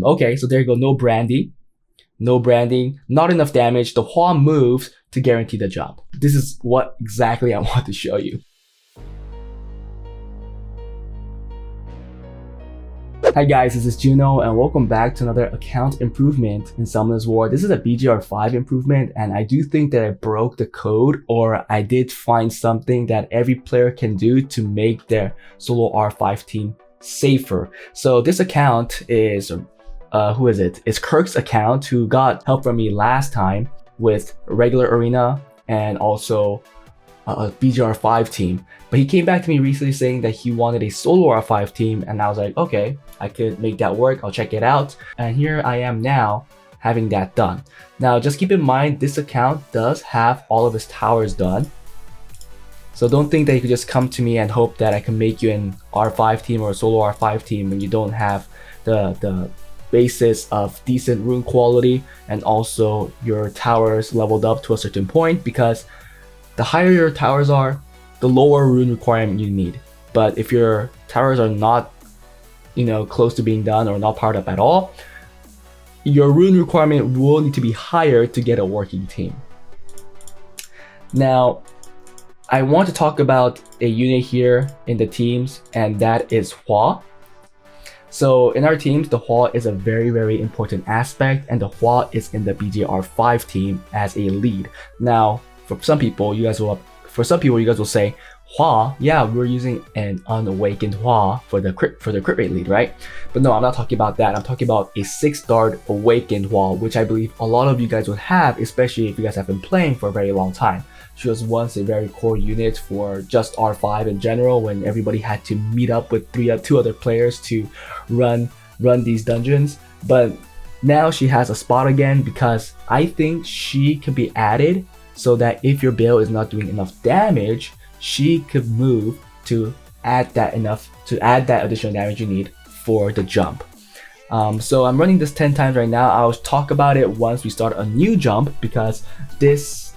problem. Okay, so there you go, no branding. No branding, not enough damage. The Hua moves to guarantee the jump. This is what exactly I want to show you. Hi guys, this is Juno and welcome back to another account improvement in Summoners War. This is a BGR5 improvement and I do think that I broke the code, or I did find something that every player can do to make their solo R5 team safer. So this account is who is it? It's Kirk's account, who got help from me last time with regular arena and also a BGR5 team. But he came back to me recently saying that he wanted a solo R5 team, and I was like, okay, I could make that work. I'll check it out. And here I am now having that done. Now just keep in mind, this account does have all of his towers done. So don't think that you could just come to me and hope that I can make you an R5 team or a solo R5 team when you don't have the basis of decent rune quality and also your towers leveled up to a certain point, because the higher your towers are, the lower rune requirement you need. But if your towers are not, close to being done or not powered up at all, your rune requirement will need to be higher to get a working team. Now, I want to talk about a unit here in the teams, and that is Hua. So in our teams, the Hua is a very, very important aspect, and the Hua is in the BGR5 team as a lead. Now, for some people, you guys will say, Hua, yeah, we're using an unawakened Hua for the crit rate lead, right? But no, I'm not talking about that. I'm talking about a 6-star awakened Hua, which I believe a lot of you guys would have, especially if you guys have been playing for a very long time. She was once a very core unit for just R5 in general, when everybody had to meet up with two other players to run these dungeons. But now she has a spot again, because I think she could be added so that if your build is not doing enough damage, she could move to add that additional damage you need for the jump. So I'm running this 10 times right now. I'll talk about it once we start a new jump, because this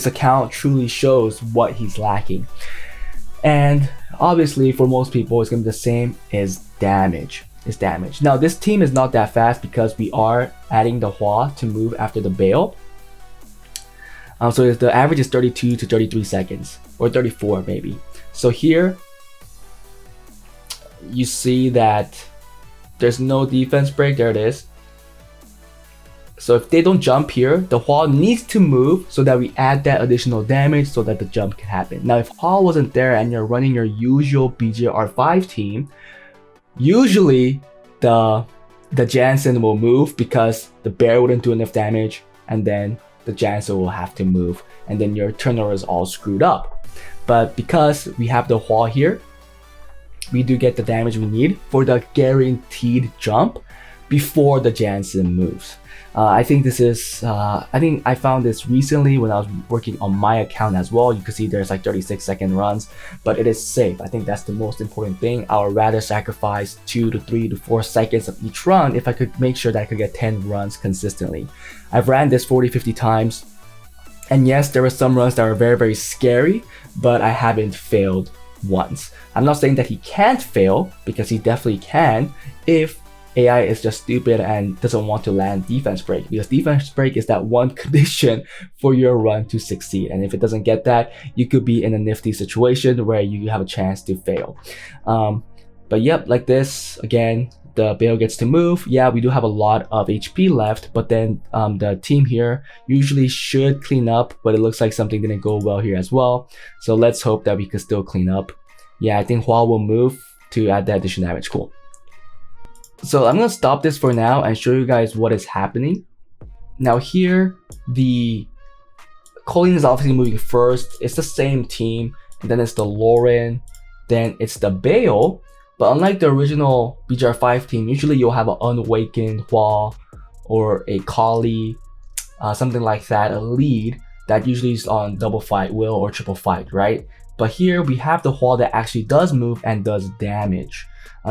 account truly shows what he's lacking. And obviously for most people it's gonna be the same, is damage. Now this team is not that fast because we are adding the Hua to move after the Bale. So the average is 32 to 33 seconds, or 34 maybe. So here you see that there's no defense break. There it is. So if they don't jump here, the Hua needs to move so that we add that additional damage so that the jump can happen. Now if Hua wasn't there and you're running your usual BGR5 team, usually the Jansen will move because the bear wouldn't do enough damage, and then the Jansen will have to move, and then your turnover is all screwed up. But because we have the Hua here, we do get the damage we need for the guaranteed jump before the Jansen moves. I think I found this recently when I was working on my account as well. You can see there's like 36-second runs, but it is safe. I think that's the most important thing. I would rather sacrifice 2 to 3 to 4 seconds of each run if I could make sure that I could get 10 runs consistently. I've ran this 40-50 times, and yes, there were some runs that were very, very scary, but I haven't failed once. I'm not saying that he can't fail, because he definitely can if AI is just stupid and doesn't want to land defense break, because defense break is that one condition for your run to succeed. And if it doesn't get that, you could be in a nifty situation where you have a chance to fail. But yep, like this, again, the Bale gets to move. Yeah, we do have a lot of HP left, but then the team here usually should clean up, but it looks like something didn't go well here as well. So let's hope that we can still clean up. Yeah, I think Hua will move to add that additional damage. Cool. So I'm going to stop this for now and show you guys what is happening. Now here, the Colleen is obviously moving first. It's the same team, and then it's the Lauren, then it's the Bale. But unlike the original BGR5 team, usually you'll have an unawakened Hua or a Kali, something like that, a lead that usually is on double fight will or triple fight, right? But here we have the Hua that actually does move and does damage.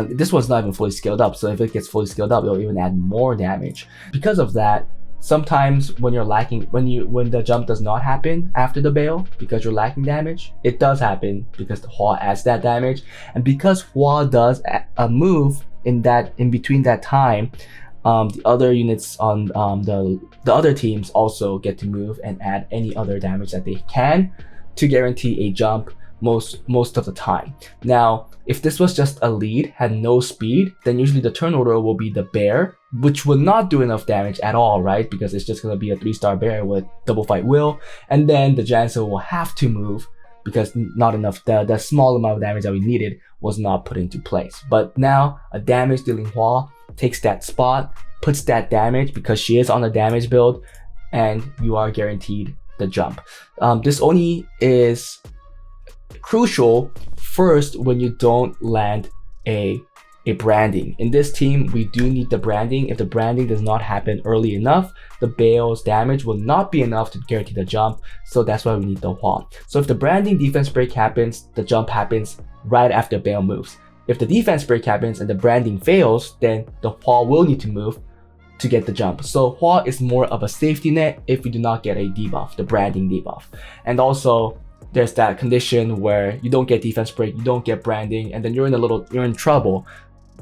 This one's not even fully scaled up, so if it gets fully scaled up, it'll even add more damage. Because of that, sometimes when you're lacking, when the jump does not happen after the bail because you're lacking damage, it does happen because the Hua adds that damage, and because Hua does a move in between that time, the other units on the other teams also get to move and add any other damage that they can to guarantee a jump most of the time. Now, if this was just a lead, had no speed, then usually the turn order will be the bear, which will not do enough damage at all, right? Because it's just going to be a 3-star bear with double fight will, and then the Janzo will have to move because not enough, the small amount of damage that we needed was not put into place. But now a damage dealing Hua takes that spot, puts that damage because she is on a damage build, and you are guaranteed the jump. This only is crucial first when you don't land a branding. In this team, we do need the branding. If the branding does not happen early enough, the bail's damage will not be enough to guarantee the jump, so that's why we need the Hua. So if the branding defense break happens, the jump happens right after bail moves. If the defense break happens and the branding fails, then the Hua will need to move to get the jump. So Hua is more of a safety net if we do not get a debuff, the branding debuff. And also, there's that condition where you don't get defense break, you don't get branding, and then you're in trouble.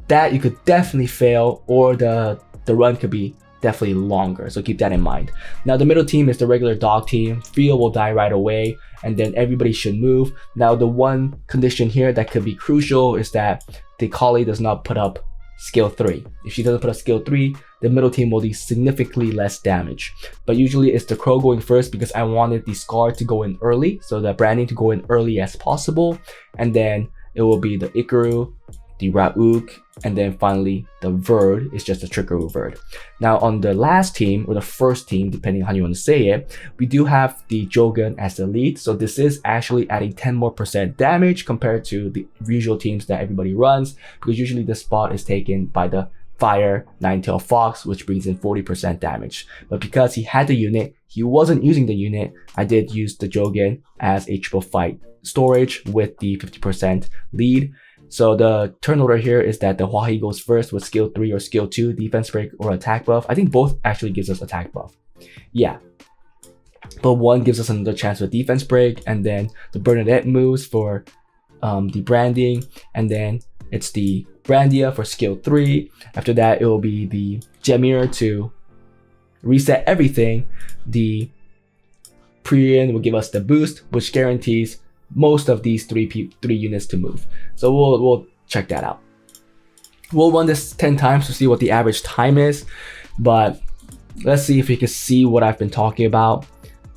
That you could definitely fail, or the run could be definitely longer. So keep that in mind. Now the middle team is the regular dog team. Feel will die right away, and then everybody should move. Now the one condition here that could be crucial is that the Kali does not put up skill 3. If she doesn't put up skill 3, the middle team will do significantly less damage. But usually it's the Crow going first because I wanted the Scar to go in early, so the branding to go in early as possible, and then it will be the Ikaru, the Rauk, and then finally the Verd is just a Trickery Verd. Now on the last team, or the first team, depending on how you want to say it, we do have the Jogan as the lead, so this is actually adding 10% more damage compared to the usual teams that everybody runs, because usually the spot is taken by the Fire Nine-Tailed Fox, which brings in 40% damage. But because he had the unit, he wasn't using the unit, I did use the Jogan as a triple fight storage with the 50% lead. So the turn order here is that the Hua goes first with skill 3 or skill 2, defense break or attack buff. I think both actually gives us attack buff. Yeah. But one gives us another chance with defense break, and then the Bernadette moves for the branding, and then it's the Brandia for skill 3. After that, it will be the Jemir to reset everything. The Priyan will give us the boost, which guarantees most of these three units to move. So we'll check that out. We'll run this 10 times to see what the average time is, but let's see if we can see what I've been talking about.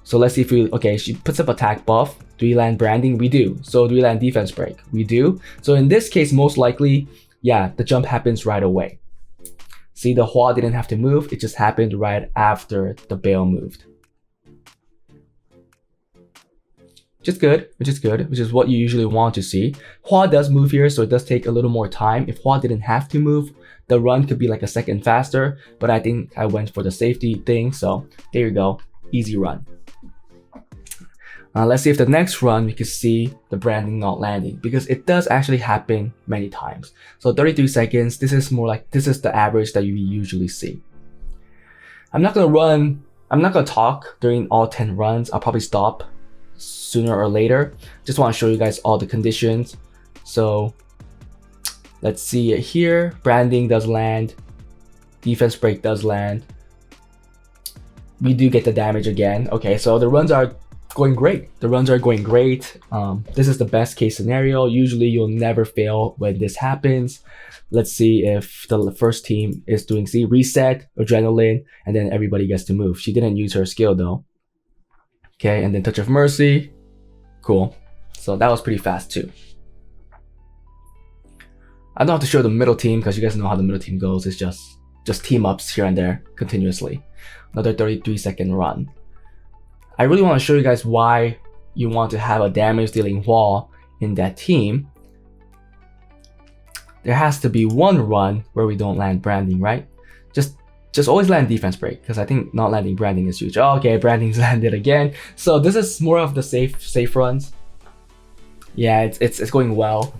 So let's see if we, okay, she puts up attack buff. Do we land branding? We do. So do we land defense break? We do. So in this case, most likely, yeah, the jump happens right away. See, the Hua didn't have to move. It just happened right after the bail moved. Which is good, which is what you usually want to see. Hua does move here, so it does take a little more time. If Hua didn't have to move, the run could be like a second faster, but I think I went for the safety thing, so there you go, easy run. Let's see if the next run we can see the branding not landing, because it does actually happen many times. So 33 seconds, this is the average that you usually see. I'm not gonna talk during all 10 runs. I'll probably stop sooner or later. Just want to show you guys all the conditions. So let's see it here. Branding does land, defense break does land. We do get the damage again. Okay, so the runs are going great. This is the best case scenario. Usually you'll never fail when this happens. Let's see if the first team is doing reset, adrenaline, and then everybody gets to move. She didn't use her skill though. Okay, and then Touch of Mercy. Cool. So that was pretty fast too. I don't have to show the middle team because you guys know how the middle team goes. It's just team ups here and there continuously. Another 33-second run. I really want to show you guys why you want to have a damage dealing wall in that team. There has to be one run where we don't land branding, right? Just always land defense break, because I think not landing branding is huge. Oh, okay, branding's landed again. So this is more of the safe runs. Yeah, it's going well.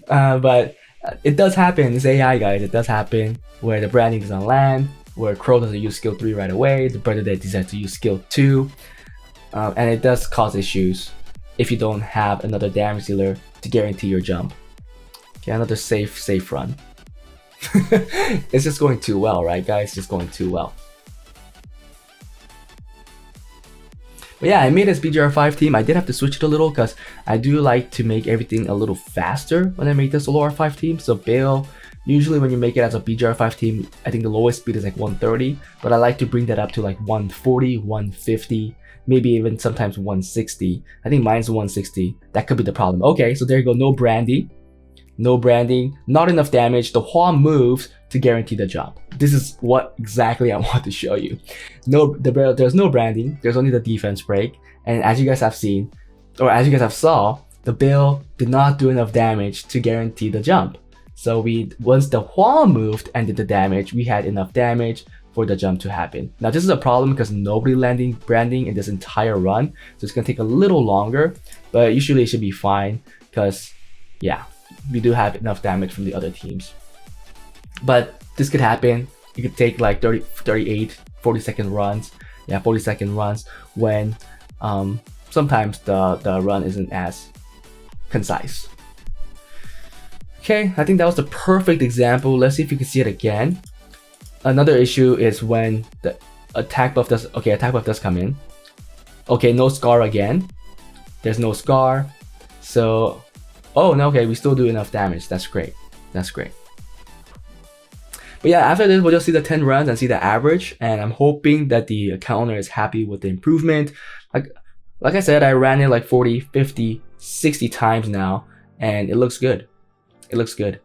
But it does happen. It's AI, guys. It does happen where the branding doesn't land. where Crow doesn't use skill 3 right away, the Predator decides to use skill 2, and it does cause issues if you don't have another damage dealer to guarantee your jump. Okay, another safe run. It's just going too well, right guys? Just going too well. But yeah, I made this BGR5 team. I did have to switch it a little because I do like to make everything a little faster when I make the solo R5 team. So Bale, usually when you make it as a BGR5 team, I think the lowest speed is like 130, but I like to bring that up to like 140, 150, maybe even sometimes 160. I think mine's 160. That could be the problem. Okay, so there you go. No branding. No branding, not enough damage. The Hua moves to guarantee the jump. This is what exactly I want to show you. There's no branding, there's only the defense break. And as you guys have seen, or as you guys have saw, the Bill did not do enough damage to guarantee the jump. So once the Hua moved and did the damage, we had enough damage for the jump to happen. Now this is a problem because nobody landing branding in this entire run. So it's gonna take a little longer, but usually it should be fine because yeah, we do have enough damage from the other teams. But this could happen. You could take like 30, 38, 40-second runs. Yeah, 40-second runs when sometimes the run isn't as concise. Okay, I think that was the perfect example. Let's see if you can see it again. Another issue is when the attack buff does, okay, attack buff does come in. Okay, no scar again. There's no scar. So, oh, no, okay, we still do enough damage. That's great. That's great. But yeah, after this, we'll just see the 10 runs and see the average. And I'm hoping that the account owner is happy with the improvement. Like I said, I ran it like 40, 50, 60 times now, and it looks good. It looks good.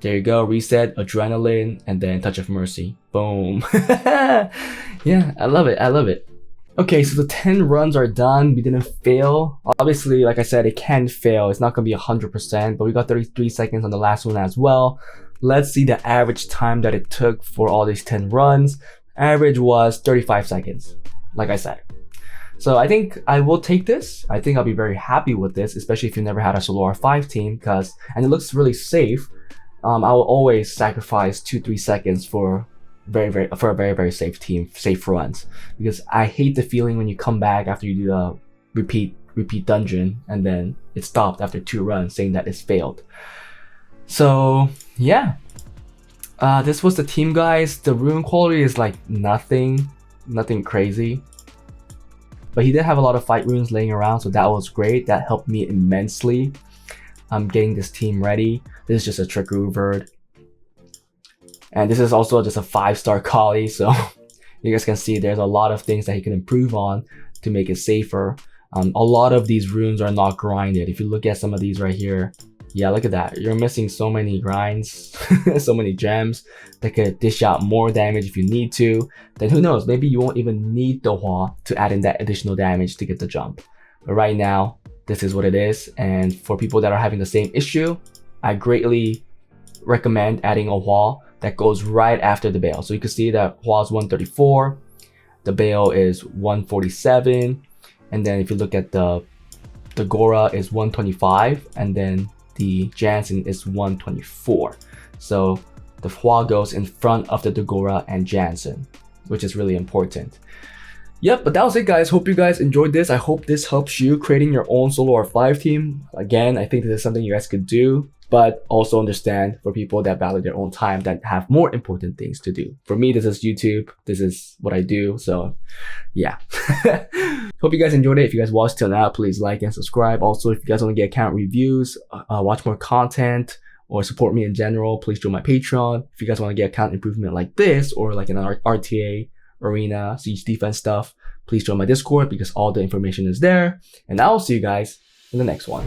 There you go, reset, adrenaline, and then touch of mercy. Boom. Yeah, I love it. I love it. Okay, so the 10 runs are done. We didn't fail. Obviously, like I said, it can fail. It's not going to be 100%, but we got 33 seconds on the last one as well. Let's see the average time that it took for all these 10 runs. Average was 35 seconds, like I said. So I think I will take this. I think I'll be very happy with this, especially if you never had a solo R5 team, and it looks really safe. I will always sacrifice 2-3 seconds for a very safe team, safe runs, because I hate the feeling when you come back after you do a repeat dungeon and then it stopped after 2 runs saying that it's failed. So yeah, this was the team, guys. The rune quality is like nothing crazy, but he did have a lot of fight runes laying around, so that was great. That helped me immensely. I'm getting this team ready. This is just a trickery bird. And this is also just a 5-star collie, so you guys can see there's a lot of things that he can improve on to make it safer. A lot of these runes are not grinded. If you look at some of these right here, yeah, look at that. You're missing so many grinds, so many gems that could dish out more damage if you need to. Then who knows, maybe you won't even need the Hua to add in that additional damage to get the jump. But right now, this is what it is. And for people that are having the same issue, I greatly recommend adding a Hua that goes right after the Bale. So you can see that Hua is 134, the Bale is 147, and then if you look at the Gora is 125, and then the Jansen is 124. So the Hua goes in front of the Gora and Jansen, which is really important. Yep, but that was it, guys. Hope you guys enjoyed this. I hope this helps you creating your own solo R5 team. Again, I think this is something you guys could do, but also understand for people that value their own time, that have more important things to do. For me, this is YouTube. This is what I do. So yeah. Hope you guys enjoyed it. If you guys watched till now, please like and subscribe. Also, if you guys want to get account reviews, watch more content, or support me in general, please join my Patreon. If you guys want to get account improvement like this, or like an RTA, Arena, Siege Defense stuff, please join my Discord because all the information is there. And I'll see you guys in the next one.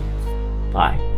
Bye.